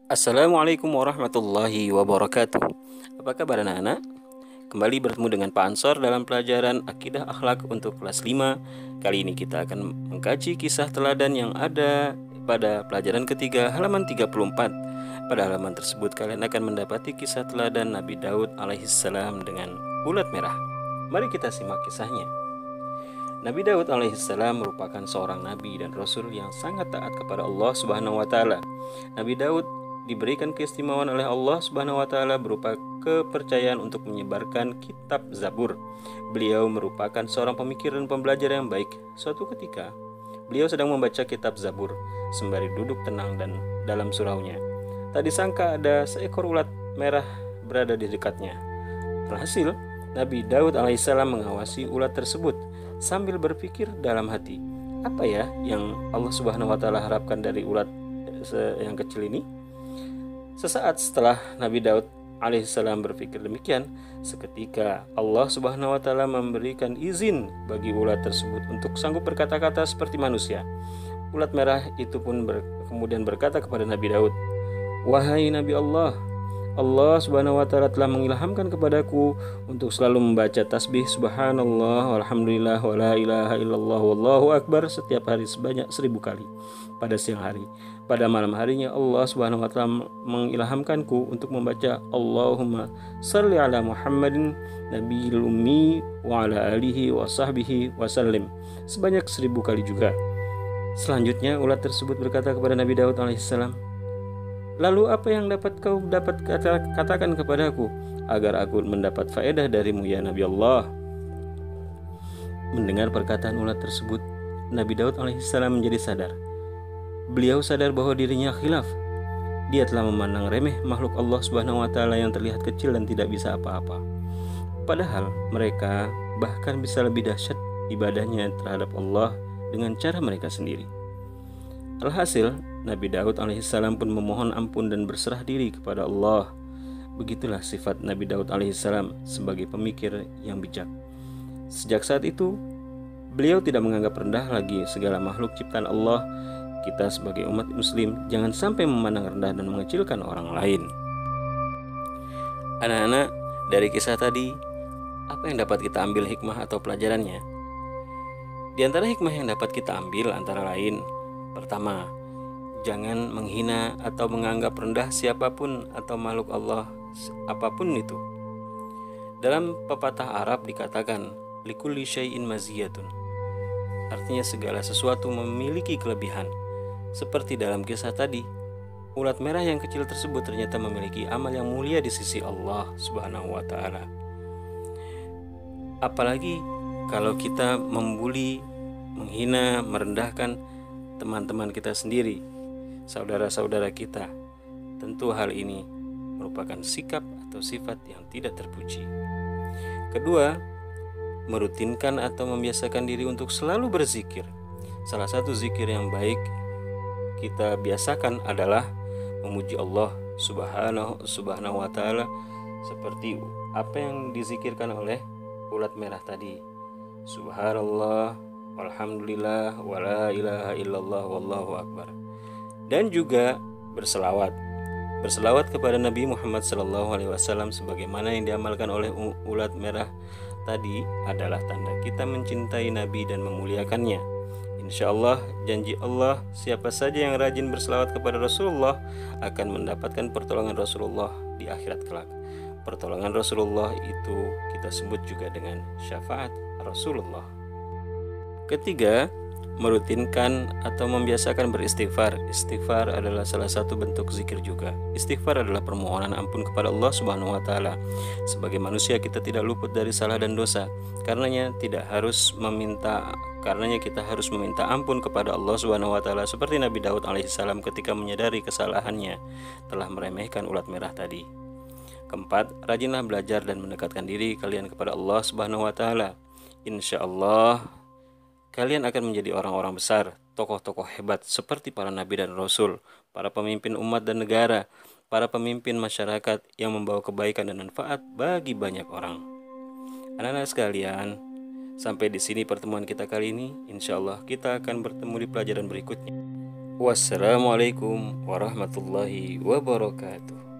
Assalamualaikum warahmatullahi wabarakatuh. Apa kabar anak-anak? Kembali bertemu dengan Pak Ansor dalam pelajaran Akidah Akhlak untuk kelas 5. Kali ini kita akan mengkaji kisah teladan yang ada pada pelajaran ketiga halaman 34. Pada halaman tersebut kalian akan mendapati kisah teladan Nabi Daud alaihissalam dengan ulat merah. Mari kita simak kisahnya. Nabi Daud alaihissalam merupakan seorang nabi dan rasul yang sangat taat kepada Allah Subhanahu wa taala. Nabi Daud diberikan keistimewaan oleh Allah Subhanahu wa taala berupa kepercayaan untuk menyebarkan kitab Zabur. Beliau merupakan seorang pemikir dan pembelajar yang baik. Suatu ketika, beliau sedang membaca kitab Zabur sembari duduk tenang dan dalam suraunya. Tak disangka ada seekor ulat merah berada di dekatnya. Alhasil, Nabi Daud alaihissalam mengawasi ulat tersebut sambil berpikir dalam hati, apa ya yang Allah Subhanahu wa taala harapkan dari ulat yang kecil ini? Sesaat setelah Nabi Daud alaihissalam berpikir demikian, seketika Allah Subhanahu wa taala memberikan izin bagi ulat tersebut untuk sanggup berkata-kata seperti manusia. Ulat merah itu pun kemudian berkata kepada Nabi Daud, "Wahai Nabi Allah, Allah Subhanahu wa taala telah mengilhamkan kepadaku untuk selalu membaca tasbih subhanallah walhamdulillah wala ilaha illallah wallahu akbar setiap hari sebanyak 1000 kali pada siang hari. Pada malam harinya Allah Subhanahu wa taala mengilhamkanku untuk membaca Allahumma shalli ala Muhammadin nabiyil ummi wa ala alihi wa sahbihi wasallim sebanyak 1000 kali juga." Selanjutnya ulat tersebut berkata kepada Nabi Daud alaihissalam, "Lalu apa yang kau katakan kepadaku agar aku mendapat faedah darimu ya Nabi Allah?" Mendengar perkataan ulat tersebut, Nabi Daud alaihissalam menjadi sadar. Beliau sadar bahwa dirinya khilaf. Dia telah memandang remeh makhluk Allah Subhanahu wa taala yang terlihat kecil dan tidak bisa apa-apa. Padahal mereka bahkan bisa lebih dahsyat ibadahnya terhadap Allah dengan cara mereka sendiri. Alhasil, Nabi Daud alaihissalam pun memohon ampun dan berserah diri kepada Allah. Begitulah sifat Nabi Daud alaihissalam sebagai pemikir yang bijak. Sejak saat itu, beliau tidak menganggap rendah lagi segala makhluk ciptaan Allah. Kita sebagai umat muslim jangan sampai memandang rendah dan mengecilkan orang lain. Anak-anak, dari kisah tadi, apa yang dapat kita ambil hikmah atau pelajarannya? Di antara hikmah yang dapat kita ambil antara lain, pertama, jangan menghina atau menganggap rendah siapapun atau makhluk Allah apapun itu. Dalam pepatah Arab dikatakan, likulli syai'in maziyatun. Artinya segala sesuatu memiliki kelebihan. Seperti dalam kisah tadi, ulat merah yang kecil tersebut ternyata memiliki amal yang mulia di sisi Allah Subhanahu wa taala. Apalagi kalau kita membuli, menghina, merendahkan teman-teman kita sendiri, saudara-saudara kita, tentu hal ini merupakan sikap atau sifat yang tidak terpuji. Kedua, merutinkan atau membiasakan diri untuk selalu berzikir. Salah satu zikir yang baik kita biasakan adalah memuji Allah Subhanahu wa taala seperti apa yang dizikirkan oleh ulat merah tadi. Subhanallah walhamdulillah wala ilaha illallah wallahu akbar. Dan juga berselawat kepada Nabi Muhammad SAW sebagaimana yang diamalkan oleh ulat merah tadi adalah tanda kita mencintai Nabi dan memuliakannya. Insya Allah, janji Allah, siapa saja yang rajin berselawat kepada Rasulullah akan mendapatkan pertolongan Rasulullah di akhirat kelak. Pertolongan Rasulullah itu kita sebut juga dengan syafaat Rasulullah. Ketiga, merutinkan atau membiasakan beristighfar. Istighfar adalah salah satu bentuk zikir juga. Istighfar adalah permohonan ampun kepada Allah Subhanahu wa taala. Sebagai manusia kita tidak luput dari salah dan dosa. Karenanya kita harus meminta ampun kepada Allah Subhanahu wa taala seperti Nabi Daud alaihissalam ketika menyadari kesalahannya telah meremehkan ulat merah tadi. Keempat, rajinlah belajar dan mendekatkan diri kalian kepada Allah Subhanahu wa taala. Insya Allah kalian akan menjadi orang-orang besar, tokoh-tokoh hebat seperti para nabi dan rasul, para pemimpin umat dan negara, para pemimpin masyarakat yang membawa kebaikan dan manfaat bagi banyak orang. Anak-anak sekalian, sampai di sini pertemuan kita kali ini. Insya Allah kita akan bertemu di pelajaran berikutnya. Wassalamualaikum warahmatullahi wabarakatuh.